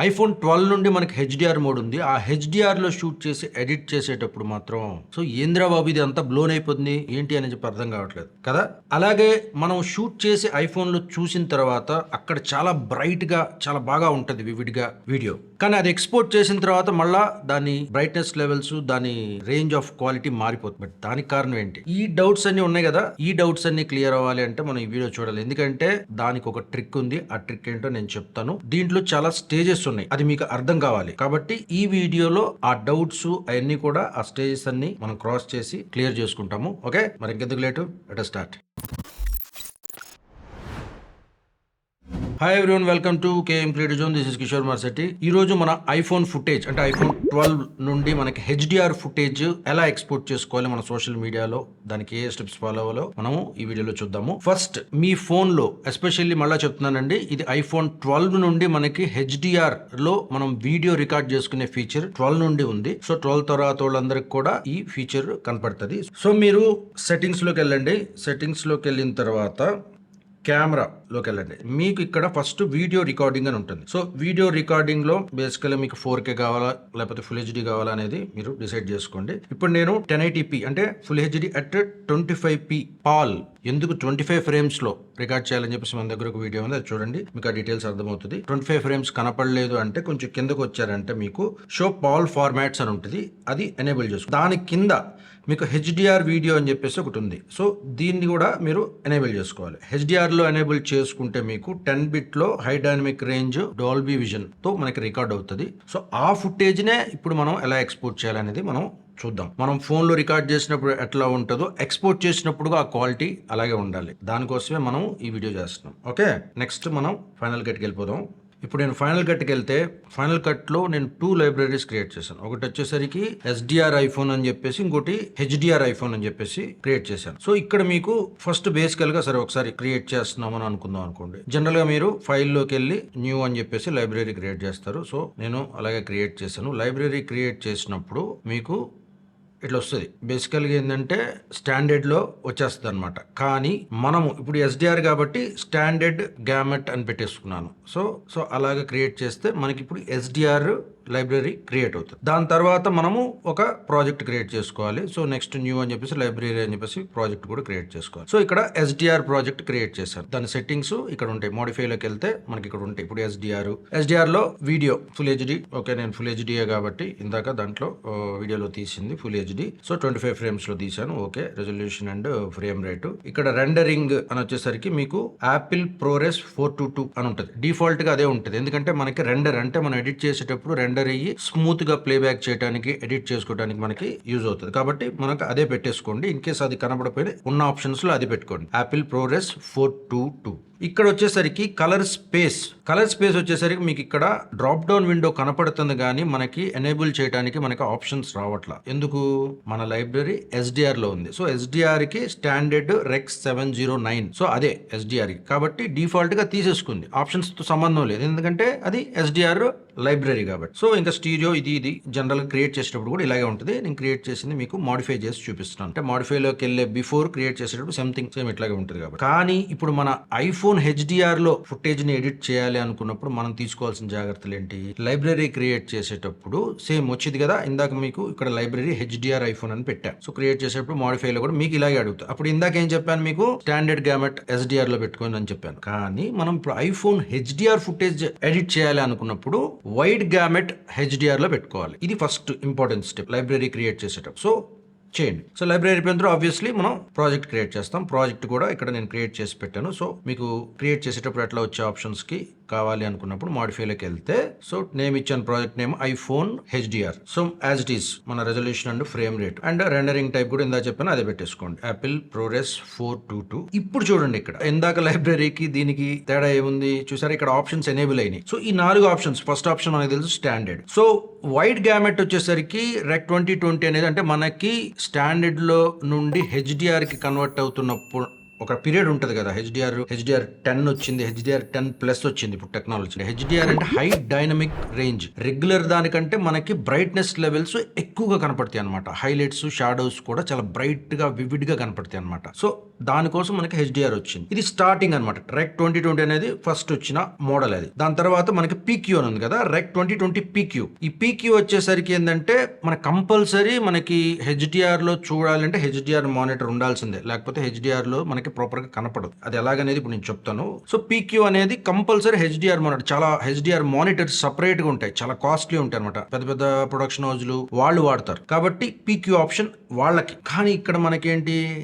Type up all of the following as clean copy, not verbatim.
IPhone 12 నుండి మనకి HDR mode ఉంది. ఆ హెచ్డిఆర్లో షూట్ చేసి ఎడిట్ చేసేటప్పుడు మాత్రం సో ఏంద్రా బాబు ఇది అంతా బ్లోన్ అయిపోతుంది ఏంటి అని చెప్పి అర్థం కావట్లేదు కదా. అలాగే మనం షూట్ చేసి ఐఫోన్లో చూసిన తర్వాత అక్కడ చాలా బ్రైట్ గా చాలా బాగా ఉంటుంది వివిడ్గా వీడియో. కానీ అది ఎక్స్పోర్ట్ చేసిన తర్వాత మళ్ళా దాని బ్రైట్నెస్ లెవెల్స్ దాని రేంజ్ ఆఫ్ క్వాలిటీ మారిపోతుంది. బట్ దానికి కారణం ఏంటి? ఈ డౌట్స్ అన్ని ఉన్నాయి కదా, ఈ డౌట్స్ అన్ని క్లియర్ అవ్వాలి అంటే మనం ఈ వీడియో చూడాలి. ఎందుకంటే దానికి ఒక ట్రిక్ ఉంది. ఆ ట్రిక్ ఏంటో నేను చెప్తాను. దీంట్లో చాలా స్టేజెస్ ఉన్నాయి, అది మీకు అర్థం కావాలి. కాబట్టి ఈ వీడియోలో ఆ డౌట్స్ అవన్నీ కూడా ఆ స్టేజెస్ అన్ని మనం క్రాస్ చేసి క్లియర్ చేసుకుంటాము. ఓకే, మరి ఇంకెందుకు late, let us start. Hi everyone, welcome to KM creative zone. This is Kishore Marsetti. ఈ రోజు మన ఐఫోన్ ఫుటేజ్ అంటే ఐఫోన్ 12 నుండి మనకి హెచ్డిఆర్ ఫుటేజ్ ఎలా ఎక్స్పోర్ట్ చేసుకోవాలి మన సోషల్ మీడియాలో, దానికి ఏ స్టెప్స్ ఫాలో అవ్వాలో మనము ఈ వీడియోలో చూద్దాము. ఫస్ట్ మీ ఫోన్ లో ఎస్పెషల్లీ మళ్ళీ చెప్తున్నానండి, ఇది ఐఫోన్ 12 నుండి మనకి హెచ్డిఆర్ లో మనం వీడియో రికార్డ్ చేసుకునే ఫీచర్ 12 నుండి ఉంది. సో 12 తర్వాత వాళ్ళందరికి కూడా ఈ ఫీచర్ కనపడుతుంది. సో మీరు సెట్టింగ్స్ లోకి వెళ్ళండి. సెట్టింగ్స్ లోకి వెళ్ళిన తర్వాత కెమెరాలోకి వెళ్ళండి. మీకు ఇక్కడ ఫస్ట్ వీడియో రికార్డింగ్ అని ఉంటుంది. సో వీడియో రికార్డింగ్ లో బేసికల్లీ మీకు 4K కావాలా లేకపోతే ఫుల్ హెచ్డి కావాలా అనేది మీరు డిసైడ్ చేసుకోండి. ఇప్పుడు నేను 1080p అంటే full HD at 25p Paul ఎందుకు 25 ఫ్రేమ్స్ లో రికార్డ్ చేయాలని చెప్పేసి మన దగ్గర ఒక వీడియో ఉంది, అది చూడండి, మీకు ఆ డీటెయిల్స్ అర్థమవుతుంది. 25 ఫ్రేమ్స్ కనపడలేదు అంటే కొంచెం కిందకు వచ్చారంటే మీకు షో పాల్ ఫార్మాట్స్ అని ఉంటుంది, అది ఎనేబుల్ చేసుకోండి. దాని కింద మీకు హెచ్డిఆర్ వీడియో అని చెప్పేసి ఒకటి ఉంది. సో దీన్ని కూడా మీరు ఎనేబుల్ చేసుకోవాలి. హెచ్డిఆర్ లో ఎనేబుల్ చేసుకుంటే మీకు 10 బిట్ లో high dynamic range Dolby vision తో మనకి రికార్డ్ అవుతుంది. సో ఆ ఫుటేజ్ నే ఇప్పుడు మనం ఎలా ఎక్స్పోర్ట్ చేయాలనేది మనం చూద్దాం. మనం ఫోన్ లో రికార్డ్ చేసినప్పుడు ఎట్లా ఉంటుందో ఎక్స్పోర్ట్ చేసినప్పుడు ఆ క్వాలిటీ అలాగే ఉండాలి. దానికోసమే మనం ఈ వీడియో చేస్తున్నాం. ఓకే, నెక్స్ట్ మనం ఫైనల్ కట్కి వెళ్ళిపోదాం. ఇప్పుడు నేను ఫైనల్ కట్కి వెళ్తే ఫైనల్ కట్ లో నేను 2 లైబ్రరీస్ క్రియేట్ చేశాను. ఒకటి వచ్చేసరికి ఎస్డిఆర్ ఐఫోన్ అని చెప్పేసి, ఇంకోటి హెచ్డిఆర్ ఐఫోన్ అని చెప్పేసి క్రియేట్ చేశాను. సో ఇక్కడ మీకు ఫస్ట్ బేసికల్ గా సరే ఒకసారి క్రియేట్ చేస్తున్నామని అనుకుందాం అనుకోండి. జనరల్ గా మీరు ఫైల్లోకి వెళ్ళి న్యూ అని చెప్పేసి లైబ్రరీ క్రియేట్ చేస్తారు. సో నేను అలాగే క్రియేట్ చేశాను. లైబ్రరీ క్రియేట్ చేసినప్పుడు మీకు ఇట్లా వస్తుంది. బేసికల్గా ఏంటంటే స్టాండర్డ్లో వచ్చేస్తుంది అనమాట. కానీ మనము ఇప్పుడు ఎస్డిఆర్ కాబట్టి స్టాండర్డ్ గ్యామెట్ అని పెట్టేసుకున్నాను. సో అలాగే క్రియేట్ చేస్తే మనకి ఇప్పుడు ఎస్డిఆర్ లైబ్రరీ క్రియేట్ అవుతుంది. దాని తర్వాత మనము ఒక ప్రాజెక్ట్ క్రియేట్ చేసుకోవాలి. సో నెక్స్ట్ న్యూ అని చెప్పేసి లైబ్రరీ అని చెప్పేసి ప్రాజెక్ట్ కూడా క్రియేట్ చేసుకోవాలి. సో ఇక్కడ ఎస్డిఆర్ ప్రాజెక్ట్ క్రియేట్ చేశాను. దాని సెట్టింగ్స్ ఇక్కడ ఉంటాయి. మోడిఫైలోకి వెళ్తే మనకి ఇక్కడ ఉంటాయి. ఇప్పుడు ఎస్డిఆర్ లో వీడియో ఫుల్ హెచ్డి. ఓకే, నేను ఫుల్ హెచ్డియే కాబట్టి ఇందాక దాంట్లో వీడియోలో తీసింది ఫుల్ హెచ్డి. సో 25 ఫ్రేమ్స్ లో తీసాను. Okay, resolution and frame rate. ఇక్కడ రెండరింగ్ అని వచ్చేసరికి మీకు యాపిల్ ప్రోరెస్ 422 అని ఉంటుంది. డిఫాల్ట్ గా అదే ఉంటుంది. ఎందుకంటే మనకి రెండర్ అంటే మనం ఎడిట్ చేసేటప్పుడు రెండర్ అయ్యి స్మూత్ గా ప్లేబ్యాక్ చేయడానికి ఎడిట్ చేసుకోవడానికి మనకి యూజ్ అవుతుంది. కాబట్టి మనకు అదే పెట్టేసుకోండి. ఇన్ కేస్ అది కనబడపోయినా ఉన్న ఆప్షన్స్ లో అది పెట్టుకోండి, యాపిల్ ప్రోరెస్ 422. ఇక్కడ వచ్చేసరికి కలర్ స్పేస్ వచ్చేసరికి మీకు ఇక్కడ డ్రాప్ డౌన్ విండో కనపడుతుంది, కానీ మనకి ఎనేబుల్ చేయడానికి మనకి ఆప్షన్స్ రావట్లా. ఎందుకు? మన లైబ్రరీ ఎస్డిఆర్ లో ఉంది. సో ఎస్డిఆర్ కి స్టాండర్డ్ రెక్స్ 709. సో అదే ఎస్డిఆర్ కాబట్టి డిఫాల్ట్ గా తీసేసుకుంది. ఆప్షన్స్ తో సంబంధం లేదు, ఎందుకంటే అది ఎస్డిఆర్ లైబ్రరీ కాబట్టి. సో ఇంకా స్టీరియో ఇది జనరల్ గా క్రియేట్ చేసేటప్పుడు కూడా ఇలాగే ఉంటుంది. నేను క్రియేట్ చేసింది మీకు మాడిఫై చేసి చూపిస్తున్నాను. అంటే మాడిఫైలోకి వెళ్ళే బిఫోర్ క్రియేట్ చేసేటప్పుడు సేమ్ ఇట్లాగే ఉంటుంది కాబట్టి. కానీ ఇప్పుడు మన ఐఫోన్ హెచ్డిఆర్ లో ఫుటేజ్ ని ఎడిట్ చేయాలి అనుకున్నప్పుడు మనం తీసుకోవాల్సిన జాగ్రత్తలు ఏంటి? లైబ్రరీ క్రియేట్ చేసేటప్పుడు సేమ్ వచ్చింది కదా, ఇందాక మీకు ఇక్కడ లైబ్రరీ హెచ్డిఆర్ ఐఫోన్ అని పెట్టాను. సో క్రియేట్ చేసేటప్పుడు మాడిఫై లో కూడా మీకు ఇలాగే అడుగుతారు. అప్పుడు ఇందాక ఏం చెప్పాను మీకు? స్టాండర్డ్ గ్యామెట్ ఎస్డిఆర్ లో పెట్టుకోండి అని చెప్పాను. కానీ మనం ఇప్పుడు ఐఫోన్ హెచ్డిఆర్ ఫుటేజ్ ఎడిట్ చేయాలి అనుకున్నప్పుడు వైడ్ గ్యామెట్ హెచ్డిఆర్ లో పెట్టుకోవాలి. ఇది first important step library create చేసేటప్పుడు. సో చేయండి. సో లైబ్రరీ అయిపోయిన తర్వాత ఆబ్వియస్లీ మనం ప్రాజెక్ట్ క్రియేట్ చేస్తాం. ప్రాజెక్ట్ కూడా ఇక్కడ నేను క్రియేట్ చేసి పెట్టాను. సో మీకు క్రియేట్ చేసేటప్పుడు ఎట్లా వచ్చే ఆప్షన్స్ కి కావాలి అనుకున్నప్పుడు మాడిఫైలోకి వెళ్తే సో నేమ్ ఇచ్చాను, project name iPhone HDR. So as it is మన resolution and frame rate and rendering type కూడా ఇందాక చెప్పాను, అదే పెట్టేసుకోండి, యాపిల్ ప్రోరెస్ 422. ఇప్పుడు చూడండి ఇక్కడ ఇందాక లైబ్రరీకి దీనికి తేడా ఏముంది చూసారా? ఇక్కడ ఆప్షన్స్ ఎనేబుల్ అయినాయి. సో ఈ 4 ఆప్షన్స్, ఫస్ట్ ఆప్షన్ మనకి తెలుసు స్టాండర్డ్. సో వైడ్ గ్యామెట్ వచ్చేసరికి రెక్ 2020 అనేది అంటే మనకి స్టాండర్డ్ లో నుండి హెచ్డిఆర్ కి కన్వర్ట్ అవుతున్నప్పుడు ఒక పీరియడ్ ఉంటుంది కదా, హెచ్డిఆర్ 10 వచ్చింది, హెచ్డిఆర్ 10+ వచ్చింది ఇప్పుడు టెక్నాలజీ. హెచ్డిఆర్ అంటే హై డైనమిక్ రేంజ్. రెగ్యులర్ దానికంటే మనకి బ్రైట్నెస్ లెవెల్స్ ఎక్కువగా కనపడతాయి అనమాట. హైలైట్స్, షాడోస్ కూడా చాలా బ్రైట్ గా, వివిడ్ గా కనపడతాయి అనమాట. సో దానికోసం మనకి హెచ్డిఆర్ వచ్చింది. ఇది స్టార్టింగ్ అనమాట. రెక్ 2020 అనేది ఫస్ట్ వచ్చిన మోడల్ అది. దాని తర్వాత మనకి పీక్యూ అని ఉంది కదా, రెక్ 2020 పీక్యూ. ఈ పీక్యూ వచ్చేసరికి ఏంటంటే మన కంపల్సరీ మనకి హెచ్డిఆర్ లో చూడాలంటే హెచ్డిఆర్ మానిటర్ ఉండాల్సిందే, లేకపోతే హెచ్డిఆర్ లో మనకి ప్రాపర్ గా కనపడదు. అది ఎలాగనేది ఇప్పుడు నేను చెప్తాను. సో పీక్యూ అనేది కంపల్సరీ హెచ్డిఆర్ మానిటర్. చాలా హెచ్డిఆర్ మానిటర్స్ సపరేట్ గా ఉంటాయి, చాలా కాస్ట్లీ ఉంటాయి అనమాట. పెద్ద పెద్ద ప్రొడక్షన్ హౌస్లు వాళ్ళు వాడతారు కాబట్టి పీక్యూ ఆప్షన్ వాళ్ళకి. కానీ ఇక్కడ మనకేంటి,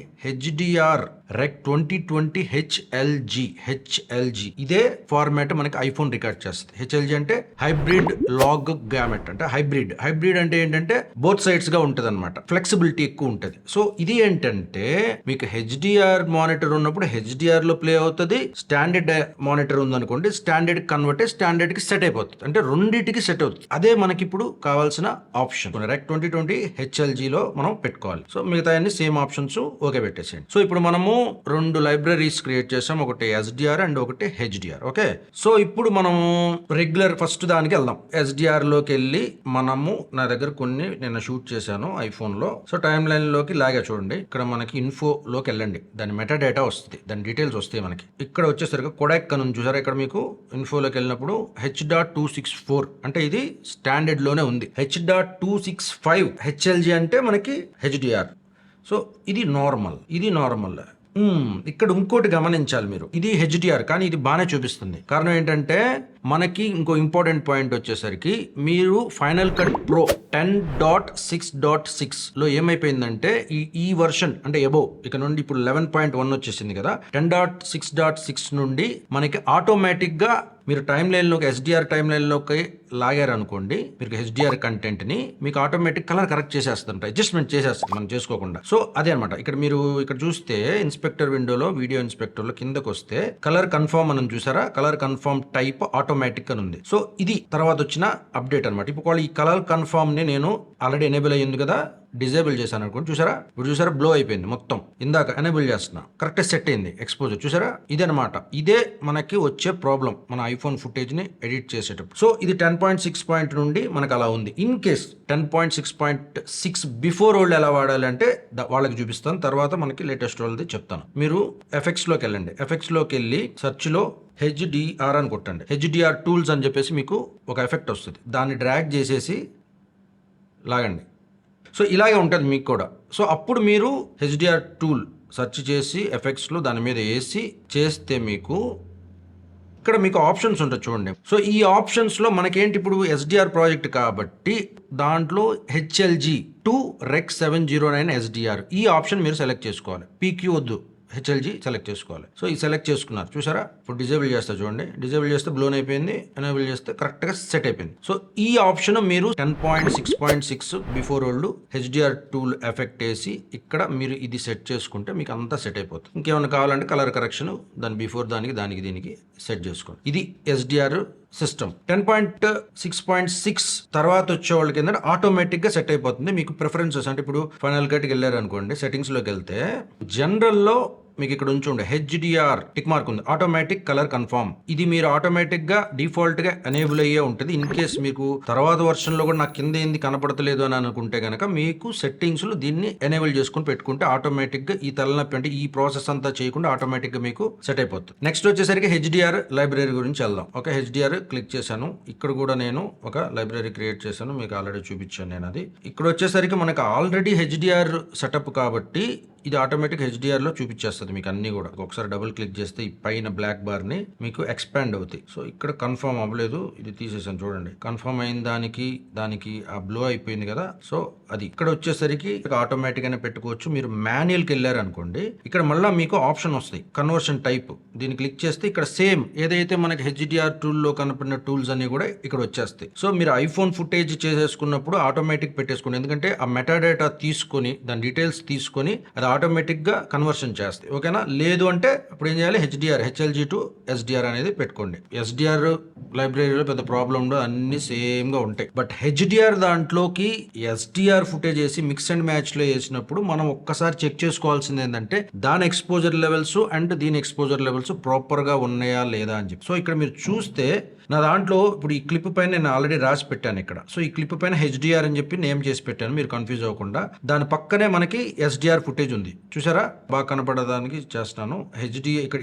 హెచ్డిఆర్ రెక్ 2020 హెచ్ఎల్జీ ఇదే ఫార్మాట్ మనకి ఐఫోన్ రికార్డ్ చేస్తుంది. హెచ్ఎల్జీ అంటే హైబ్రిడ్ లాగ్ గ్యామెట్, అంటే హైబ్రిడ్ అంటే ఏంటంటే బోత్ సైడ్స్ గా ఉంటది అనమాట, ఫ్లెక్సిబిలిటీ ఎక్కువ ఉంటుంది. సో ఇది ఏంటంటే మీకు హెచ్డిఆర్ మానిటర్ ఉన్నప్పుడు హెచ్డిఆర్ లో ప్లే అవుతుంది, స్టాండర్డ్ మానిటర్ ఉందనుకోండి స్టాండర్డ్ కన్వర్ట్ స్టాండర్డ్ కి సెట్ అయిపోతుంది, అంటే రెండింటికి సెట్ అవుతుంది. అదే మనకి ఇప్పుడు కావాల్సిన ఆప్షన్. రెక్ 2020 హెచ్ఎల్జీ లో మనం పెట్టుకోవాలి. సో మిగతా అన్ని సేమ్ ఆప్షన్స్ ఓకే పెట్టేసేయండి. సో ఇప్పుడు మనము 2 లైబ్రరీస్ క్రియేట్ చేసాం, ఒకటి ఎస్డిఆర్ అండ్ ఒకటి హెచ్డిఆర్. ఓకే, సో ఇప్పుడు మనము రెగ్యులర్ ఫస్ట్ దానికి వెళ్దాం. ఎస్డిఆర్ లోకి వెళ్ళి మనము, నా దగ్గర కొన్ని నేను షూట్ చేశాను ఐఫోన్ లో. సో టైమ్ లైన్ లోకి లాగా చూడండి, ఇక్కడ మనకి ఇన్ఫో లోకి వెళ్ళండి, దాని మెటా డేటా వస్తుంది, దాని డీటెయిల్స్ వస్తాయి మనకి. ఇక్కడ వచ్చేసరికి కొడాక్ అని చూసారా, ఇక్కడ మీకు ఇన్ఫోలోకి వెళ్ళినప్పుడు H.264 అంటే ఇది స్టాండర్డ్ లోనే ఉంది. H.265 హెచ్ఎల్జీ అంటే మనకి హెచ్డిఆర్. సో ఇది నార్మల్. ఇక్కడ ఇంకోటి గమనించాలి మీరు, ఇది హెచ్డిఆర్ కానీ ఇది బాగానే చూపిస్తుంది. కారణం ఏంటంటే మనకి ఇంకో ఇంపార్టెంట్ పాయింట్ వచ్చేసరికి, మీరు ఫైనల్ కట్ ప్రో 10.6.6 లో ఏమైపోయిందంటే ఈ వర్షన్ అంటే ఎబోవ్ ఇక నుండి ఇప్పుడు 11.1 వచ్చేసింది కదా, 10.6.6 నుండి మనకి ఆటోమేటిక్ గా మీరు టైం లైన్లోకి ఎస్డిఆర్ టైం లైన్లోకి లాగారనుకోండి, మీకు హెచ్డిఆర్ కంటెంట్ని మీకు ఆటోమేటిక్ కలర్ కరెక్ట్ చేసేస్తుంట, అడ్జస్ట్మెంట్ చేసేస్తుంది మనం చేసుకోకుండా. సో అదే అనమాట. ఇక్కడ మీరు ఇక్కడ చూస్తే ఇన్స్పెక్టర్ విండోలో, వీడియో ఇన్స్పెక్టర్లో కిందకు వస్తే కలర్ కన్ఫర్మ్ అని చూసారా, కలర్ కన్ఫర్మ్ టైప్ ఆటోమేటిక్ అని ఉంది. సో ఇది తర్వాత వచ్చిన అప్డేట్ అనమాట. ఇప్పుడు ఈ కలర్ కన్ఫర్మ్ ని నేను ఆల్రెడీ ఎనేబుల్ అయ్యింది కదా, డిజేబుల్ చేశాను అనుకోండి, చూసారా ఇప్పుడు చూసారా బ్లో అయిపోయింది మొత్తం. ఇందాక ఎనేబుల్ చేస్తున్నా, కరెక్ట్ సెట్ అయింది ఎక్స్పోజర్, చూసారా ఇదనమాట. ఇదే మనకి వచ్చే ప్రాబ్లం మన ఐఫోన్ ఫుటేజ్ ని ఎడిట్ చేసేటప్పుడు. సో ఇది 10.6 నుండి మనకు అలా ఉంది. ఇన్ కేస్ 10.6.6 బిఫోర్ ఓల్డ్ ఎలా వాడాలంటే వాళ్ళకి చూపిస్తాను, తర్వాత మనకి లేటెస్ట్ వాళ్ళది చెప్తాను. మీరు ఎఫెక్ట్స్ లోకి వెళ్ళండి, ఎఫెక్ట్స్ లోకి వెళ్ళి సెర్చ్ లో హెచ్డిఆర్ అని కొట్టండి. హెచ్డిఆర్ టూల్స్ అని చెప్పేసి మీకు ఒక ఎఫెక్ట్ వస్తుంది, దాన్ని డ్రాగ్ చేసేసి లాగండి. సో ఇలాగే ఉంటుంది మీకు కూడా. సో అప్పుడు మీరు హెచ్డిఆర్ టూల్ సెర్చ్ చేసి ఎఫెక్ట్స్లో దాని మీద వేసి చేస్తే మీకు ఇక్కడ మీకు ఆప్షన్స్ ఉంటుంది చూడండి. సో ఈ ఆప్షన్స్లో మనకేంటి, ఇప్పుడు ఎస్డిఆర్ ప్రాజెక్ట్ కాబట్టి దాంట్లో హెచ్ఎల్జీ 2 రెక్ 709 ఎస్డిఆర్ ఈ ఆప్షన్ మీరు సెలెక్ట్ చేసుకోవాలి. పీక్యూ వద్దు, హెచ్ఎల్జీ సెలెక్ట్ చేసుకోవాలి. సో ఈ సెలెక్ట్ చేసుకున్నారు చూసారా, ఇప్పుడు డిజేబుల్ చేస్తే చూడండి, డిజేబుల్ చేస్తే బ్లోన్ అయిపోయింది, ఎనేబుల్ చేస్తే కరెక్ట్గా సెట్ అయిపోయింది. సో ఈ ఆప్షన్ మీరు 10.6.6 before old HDR tool effect వేసి ఇక్కడ మీరు ఇది సెట్ చేసుకుంటే మీకు అంతా సెట్ అయిపోతుంది. ఇంకేమైనా కావాలంటే కలర్ కరెక్షన్ దాని బిఫోర్ దానికి దీనికి సెట్ చేసుకోండి. ఇది ఎస్డిఆర్ సిస్టమ్. 10.6.6 తర్వాత వచ్చే వాళ్ళకి ఏంటంటే ఆటోమేటిక్ గా సెట్ అయిపోతుంది. మీకు ప్రిఫరెన్సెస్ అంటే ఇప్పుడు ఫైనల్ కట్కి వెళ్ళారు అనుకోండి, సెట్టింగ్స్ లోకి వెళ్తే జనరల్లో మీకు ఇక్కడ ఉంచుండే హెచ్డిఆర్ టిక్ మార్క్ ఉంది, ఆటోమేటిక్ కలర్ కన్ఫర్మ్. ఇది మీరు ఆటోమేటిక్ గా డిఫాల్ట్ గా ఎనేబుల్ అయ్యే ఉంటుంది. ఇన్ కేస్ మీకు తర్వాత వర్షన్ లో కూడా నాకు కింద ఏంది కనపడతలేదు అని అనుకుంటే కనుక మీకు సెట్టింగ్స్ లో దీన్ని ఎనేబుల్ చేసుకుని పెట్టుకుంటే ఆటోమేటిక్ గా ఈ తలనొప్పి అంటే ఈ ప్రాసెస్ అంతా చేయకుండా ఆటోమేటిక్ గా మీకు సెట్ అయిపోతుంది. నెక్స్ట్ వచ్చేసరికి హెచ్డిఆర్ లైబ్రరీ గురించి వెళ్దాం. ఓకే, హెచ్డిఆర్ క్లిక్ చేశాను. ఇక్కడ కూడా నేను ఒక లైబ్రరీ క్రియేట్ చేశాను, మీకు ఆల్రెడీ చూపించాను నేను అది. ఇక్కడ వచ్చేసరికి మనకు ఆల్రెడీ హెచ్డిఆర్ సెటప్ కాబట్టి ఇది ఆటోమేటిక్ హెచ్డిఆర్ లో చూపించేస్తుంది మీకు అన్ని కూడా. ఒకసారి డబుల్ క్లిక్ చేస్తే ఈ పైన బ్లాక్ బార్ ని మీకు ఎక్స్పాండ్ అవుతాయి. సో ఇక్కడ కన్ఫర్మ్ అవ్వలేదు, ఇది తీసేసాను చూడండి. కన్ఫర్మ్ అయిన దానికి ఆ బ్లో అయిపోయింది కదా. సో అది ఇక్కడ వచ్చేసరికి ఆటోమేటిక్ గానే పెట్టుకోవచ్చు. మీరు మాన్యువల్కి వెళ్ళారు అనుకోండి, ఇక్కడ మళ్ళీ మీకు ఆప్షన్ వస్తాయి కన్వర్షన్ టైప్. దీన్ని క్లిక్ చేస్తే ఇక్కడ సేమ్ ఏదైతే మనకి హెచ్డిఆర్ టూల్ లో కనపడిన టూల్స్ అన్ని కూడా ఇక్కడ వచ్చేస్తాయి. సో మీరు ఐఫోన్ ఫుటేజ్ చేసేసుకున్నప్పుడు ఆటోమేటిక్ పెట్టేసుకోండి, ఎందుకంటే ఆ మెటాడేటా తీసుకొని దాని డీటెయిల్స్ తీసుకొని అది ఆటోమేటిక్గా కన్వర్షన్ చేస్తాయి. ఓకేనా? లేదు అంటే ఇప్పుడు ఏం చేయాలి, హెచ్ఎల్జీ టు ఎస్డిఆర్ అనేది పెట్టుకోండి. ఎస్డిఆర్ లైబ్రరీలో పెద్ద ప్రాబ్లం ఉండదు, అన్ని సేమ్గా ఉంటాయి. బట్ హెచ్డిఆర్ దాంట్లోకి ఎస్డిఆర్ ఫుటేజ్ వేసి మిక్స్ అండ్ మ్యాచ్లో వేసినప్పుడు మనం ఒక్కసారి చెక్ చేసుకోవాల్సింది ఏంటంటే దాని ఎక్స్పోజర్ లెవెల్స్ అండ్ దీని ఎక్స్పోజర్ లెవెల్స్ ప్రాపర్గా ఉన్నాయా లేదా అని చెప్పి. సో ఇక్కడ మీరు చూస్తే నా దాంట్లో ఇప్పుడు ఈ క్లిప్ పైన నేను ఆల్రెడీ రాసి పెట్టాను ఇక్కడ. సో ఈ క్లిప్ పైన హెచ్డిఆర్ అని చెప్పి నేమ్ చేసి పెట్టాను, మీరు కన్ఫ్యూజ్ అవ్వకుండా. దాని పక్కనే మనకి ఎస్డిఆర్ ఫుటేజ్ ఉంది, చూసారా? బాగా కనపడడానికి చేస్తాను.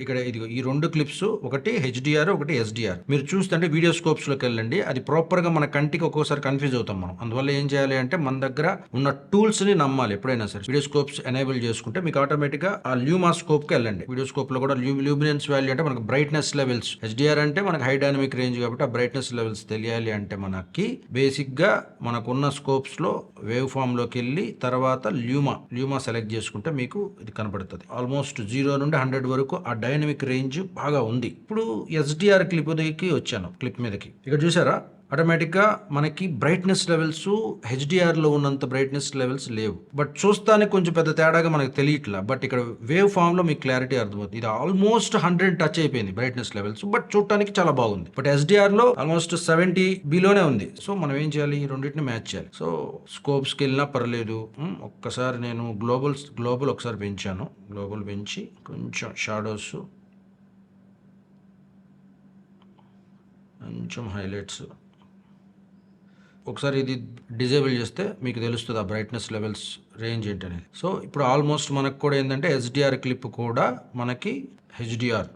ఇక్కడ ఇది ఈ రెండు క్లిప్స్, ఒకటి హెచ్డిఆర్ ఒకటి ఎస్డిఆర్. మీరు చూస్తుంటే వీడియో స్కోప్స్ లోకి వెళ్ళండి, అది ప్రాపర్ గా మన కంటికి ఒక్కోసారి కన్ఫ్యూజ్ అవుతాం మనం. అందువల్ల ఏం చేయాలి అంటే మన దగ్గర ఉన్న టూల్స్ ని నమ్మాలి ఎప్పుడైనా సరే. వీడియో స్కోప్స్ ఎనేబుల్ చేసుకుంటే మీకు ఆటోమేటిక్ గా ఆ ల్యూమా స్కోప్ కి వెళ్ళండి. వీడియో స్కోప్ లో కూడా ల్యూమినెన్స్ వాల్యూ అంటే మనకు బ్రైట్నెస్ లెవెల్స్, హెచ్డిఆర్ అంటే మనకు హై డైనమిక్ రేంజ్ కాబట్టి ఆ బ్రైట్నెస్ లెవెల్స్ తెలియాలి అంటే మనకి బేసిక్ గా మనకున్న స్కోప్స్ లో వేవ్ ఫామ్ లోకి వెళ్ళి తర్వాత ల్యూమా సెలెక్ట్ చేసుకుంటే మీకు ఇది కనబడుతుంది. ఆల్మోస్ట్ 0 నుండి 100 వరకు ఆ డైనమిక్ రేంజ్ బాగా ఉంది. ఇప్పుడు ఎస్డిఆర్ క్లిప్ దగ్గరికి వచ్చాను, క్లిప్ మీదకి. ఇక్కడ చూసారా ఆటోమేటిక్గా మనకి బ్రైట్నెస్ లెవెల్స్ హెచ్డిఆర్లో ఉన్నంత బ్రైట్నెస్ లెవెల్స్ లేవు. బట్ చూస్తానికి కొంచెం పెద్ద తేడాగా మనకు తెలియట్లా. బట్ ఇక్కడ వేవ్ ఫామ్లో మీకు క్లారిటీ అర్థమవుతుంది. ఇది ఆల్మోస్ట్ 100 టచ్ అయిపోయింది బ్రైట్నెస్ లెవెల్స్, బట్ చూడటానికి చాలా బాగుంది. బట్ ఎస్డిఆర్లో ఆల్మోస్ట్ 70 బిలోనే ఉంది. సో మనం ఏం చేయాలి, ఈ రెండింటిని మ్యాచ్ చేయాలి. సో స్కోప్స్కి వెళ్ళినా పర్లేదు. ఒక్కసారి నేను గ్లోబల్ ఒకసారి పెంచాను, గ్లోబల్ పెంచి కొంచెం షాడోస్, కొంచెం హైలైట్స్, ఒకసారి ఇది డిజేబుల్ చేస్తే మీకు తెలుస్తుంది ఆ బ్రైట్నెస్ లెవెల్స్ రేంజ్ ఏంటనేది. సో ఇప్పుడు ఆల్మోస్ట్ మనకు కూడా ఏంటంటే ఎస్డిఆర్ క్లిప్ కూడా మనకి హెచ్డిఆర్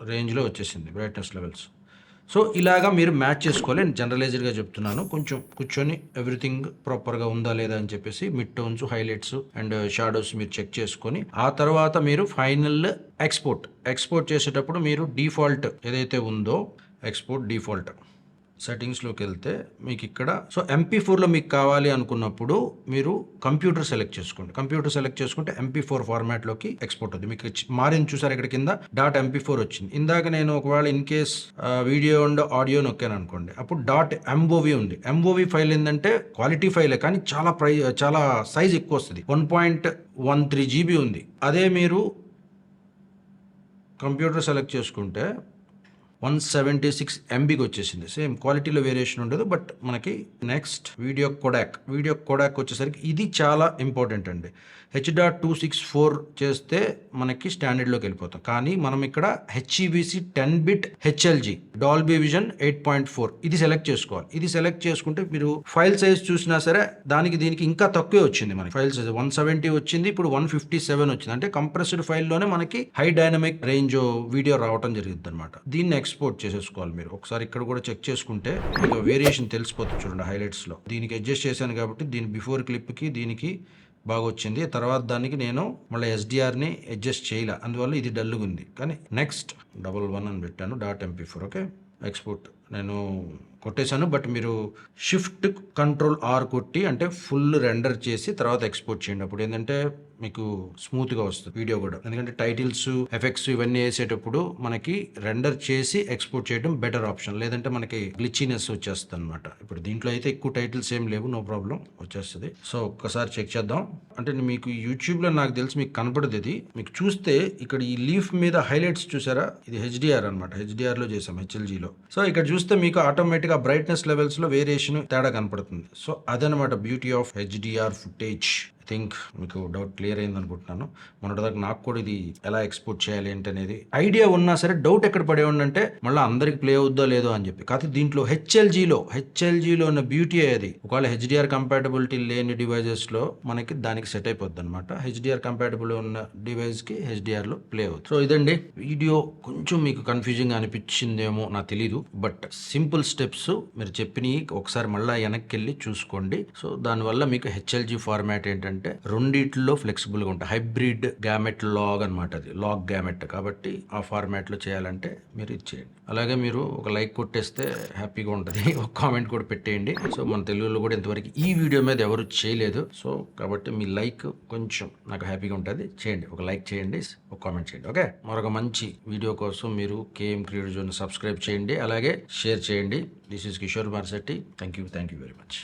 రేంజ్లో వచ్చేసింది బ్రైట్నెస్ లెవెల్స్. సో ఇలాగా మీరు మ్యాచ్ చేసుకోవాలి. నేను జనరలైజ్డ్గా చెప్తున్నాను, కొంచెం కూర్చొని ఎవ్రీథింగ్ ప్రాపర్గా ఉందా లేదా అని చెప్పేసి mid tones, highlights and shadows మీరు చెక్ చేసుకొని ఆ తర్వాత మీరు ఫైనల్ ఎక్స్పోర్ట్ చేసేటప్పుడు మీరు డిఫాల్ట్ ఏదైతే ఉందో ఎక్స్పోర్ట్ డిఫాల్ట్ సెట్టింగ్స్లోకి వెళ్తే మీకు ఇక్కడ సో MP4లో మీకు కావాలి అనుకున్నప్పుడు మీరు కంప్యూటర్ సెలెక్ట్ చేసుకుంటే MP4 ఫార్మాట్లోకి ఎక్స్పోర్ట్ అవుతుంది. మీకు మారింది చూసారు ఇక్కడ కింద .mp4 వచ్చింది. ఇందాక నేను ఒకవేళ in case video and audio నొక్కాను అనుకోండి, అప్పుడు .mov ఉంది. MOV ఫైల్ ఏంటంటే క్వాలిటీ ఫైలే కానీ చాలా సైజ్ ఎక్కువ వస్తుంది, 1.13 GB ఉంది. అదే మీరు కంప్యూటర్ సెలెక్ట్ చేసుకుంటే 176 MBకి వచ్చేసింది. సేమ్ క్వాలిటీలో వేరియేషన్ ఉండదు. బట్ మనకి నెక్స్ట్ వీడియో కోడాక్ వచ్చేసరికి ఇది చాలా ఇంపార్టెంట్ అండి. H.264 చేస్తే మనకి స్టాండర్డ్లోకి వెళ్ళిపోతాం. కానీ మనం ఇక్కడ HEVC 10-bit HLG Dolby vision 8.4 ఇది సెలెక్ట్ చేసుకోవాలి. ఇది సెలెక్ట్ చేసుకుంటే మీరు ఫైల్ సైజ్ చూసినా సరే దీనికి ఇంకా తక్కువే వచ్చింది. మనకి ఫైల్ సైజ్ 170 వచ్చింది, ఇప్పుడు 157 వచ్చింది. అంటే కంప్రెస్డ్ ఫైల్లోనే మనకి హై డైనమిక్ రేంజ్ వీడియో రావడం జరిగింది అనమాట. దీన్ని ఎక్స్పోర్ట్ చేసేసుకోవాలి. మీరు ఒకసారి ఇక్కడ కూడా చెక్ చేసుకుంటే వేరియేషన్ తెలిసిపోతుంది. చూడండి హైలైట్స్లో దీనికి అడ్జస్ట్ చేశాను కాబట్టి దీని బిఫోర్ క్లిప్కి దీనికి బాగా వచ్చింది. తర్వాత దానికి నేను మళ్ళీ ఎస్డిఆర్ని అడ్జస్ట్ చేయలే, అందువల్ల ఇది డల్గా ఉంది. కానీ నెక్స్ట్ 11 అని పెట్టాను .mp4. ఓకే, ఎక్స్పోర్ట్ నేను కొట్టేశాను. బట్ మీరు Shift Ctrl R కొట్టి అంటే ఫుల్ రెండర్ చేసి తర్వాత ఎక్స్పోర్ట్ చేయండి. అప్పుడు ఏంటంటే మీకు స్మూత్గా వస్తుంది వీడియో కూడా. ఎందుకంటే టైటిల్స్, ఎఫెక్ట్స్ ఇవన్నీ వేసేటప్పుడు మనకి రెండర్ చేసి ఎక్స్పోర్ట్ చేయడం బెటర్ ఆప్షన్. లేదంటే మనకి గ్లిచీనెస్ వచ్చేస్తుంది అనమాట. ఇప్పుడు దీంట్లో అయితే ఎక్కువ టైటిల్స్ ఏం లేవు, నో ప్రాబ్లం వచ్చేస్తుంది. సో ఒక్కసారి చెక్ చేద్దాం. అంటే మీకు యూట్యూబ్లో నాకు తెలిసి మీకు కనపడదు. ఇది మీకు చూస్తే ఇక్కడ ఈ లీఫ్ మీద హైలైట్స్ చూసారా, ఇది హెచ్డిఆర్ అనమాట. హెచ్డిఆర్లో చేసాం, HLGలో. సో ఇక్కడ చూస్తే మీకు ఆటోమేటిక్గా బ్రైట్నెస్ లెవెల్స్లో వేరియేషన్ తేడా కనపడుతుంది. సో అదనమాట beauty of HDR footage. I think మీకు డౌట్ క్లియర్ అయింది అనుకుంటున్నాను. మొన్నటిదాకా నాకు కూడా ఇది ఎలా ఎక్స్పోర్ట్ చేయాలి ఏంటనేది ఐడియా ఉన్నా సరే డౌట్ ఎక్కడ పడే ఉండంటే మళ్ళీ అందరికి ప్లే అవుద్దో లేదో అని చెప్పి. కాకపోతే దీంట్లో హెచ్ఎల్జీలో ఉన్న బ్యూటీ అది. ఒకవేళ హెచ్డిఆర్ కంపాటబిలిటీ లేని డివైజెస్లో మనకి దానికి సెట్ అయిపోద్ది అనమాట. హెచ్డిఆర్ కంపాటబుల్ ఉన్న డివైస్కి హెచ్డిఆర్లో ప్లే అవుతుంది. సో ఇదండి వీడియో. కొంచెం మీకు కన్ఫ్యూజింగ్ అనిపించిందేమో నాకు తెలీదు, బట్ సింపుల్ స్టెప్స్ మీరు చెప్పినవి ఒకసారి మళ్ళీ వెనక్కి వెళ్ళి చూసుకోండి. సో దానివల్ల మీకు హెచ్ఎల్జీ ఫార్మాట్ ఏంటంటే రెండిట్లో ఫ్లెక్సిబుల్గా ఉంటాయి. హైబ్రిడ్ గ్యామెట్ లాగ్ అనమాట, అది లాగ్ గ్యామెట్ కాబట్టి ఆ ఫార్మాట్లో చేయాలంటే మీరు ఇది చేయండి. అలాగే మీరు ఒక లైక్ కొట్టేస్తే హ్యాపీగా ఉంటుంది, ఒక కామెంట్ కూడా పెట్టేయండి. సో మన తెలుగులో కూడా ఇంతవరకు ఈ వీడియో మీద ఎవరు చేయలేదు. సో కాబట్టి మీ లైక్ కొంచెం నాకు హ్యాపీగా ఉంటుంది. చేయండి, ఒక లైక్ చేయండి, ఒక కామెంట్ చేయండి. ఓకే, మరొక మంచి వీడియో కోసం మీరు KM క్రియేటివ్ జోన్ సబ్స్క్రైబ్ చేయండి, అలాగే షేర్ చేయండి. This is Kishore Marsetti. Thank you very much.